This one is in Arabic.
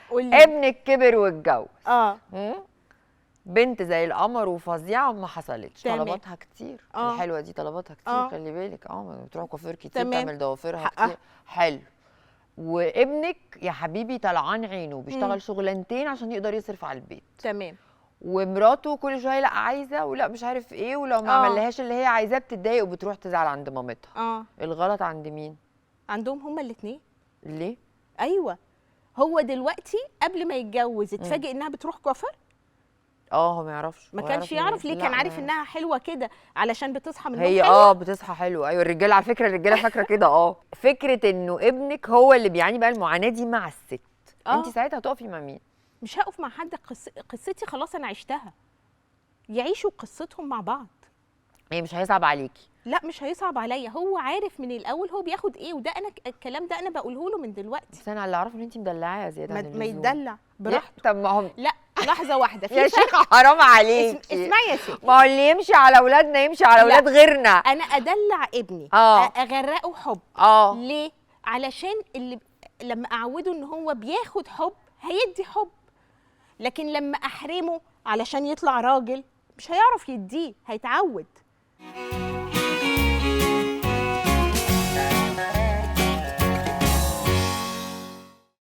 قولي. ابنك كبر واتجوز. مم. بنت زي القمر وفظيعه وما حصلتش، تمام. طلباتها كتير. الحلوه دي طلباتها كتير. خلي بالك بتروح كوافير كتير، تمام. تعمل ضوافرها كتير. حلو. وابنك يا حبيبي طلعان عينه، بيشتغل شغلانتين عشان يقدر يصرف على البيت. تمام. ومراته كل شويه لا عايزه ولا مش عارف ايه، ولو ما عملهاش اللي هي عايزاه بتتضايق وبتروح تزعل عند مامتها. الغلط عند مين؟ عندهم هما الاثنين. ليه؟ ايوه. هو دلوقتي قبل ما يتجوز اتفاجئ انها بتروح كوافير. هو ما يعرفش. ما كانش يعرف ليه؟ كان عارف انها حلوه كده علشان بتصحى من النوم هي حلوه. بتصحى حلوه. ايوه الرجاله على فكره، الرجاله فاكره كده. فكره انه ابنك هو اللي بيعاني بقى المعاناه دي مع الست. انت ساعتها هتقفي مع مين؟ مش هقف مع حد. قصتي خلاص انا عشتها. يعيشوا قصتهم مع بعض. هي مش هيصعب عليكي. لا مش هيصعب عليا، هو عارف من الاول هو بياخد ايه، وده انا الكلام ده انا بقوله له من دلوقتي. بس انا اللي اعرفه ان انت مدلعاه زياده عن اللزوم. ما يتدلع براحته. طب ما هم لا لحظه واحده يا شيخه حرام عليكي. اسمعي يا ستي، ما هو اللي يمشي على اولادنا يمشي على اولاد غيرنا. انا ادلع ابني اغرقه حب. ليه؟ علشان اللي لما اعوده ان هو بياخد حب هيدي حب، لكن لما احرمه علشان يطلع راجل مش هيعرف يديه، هيتعود.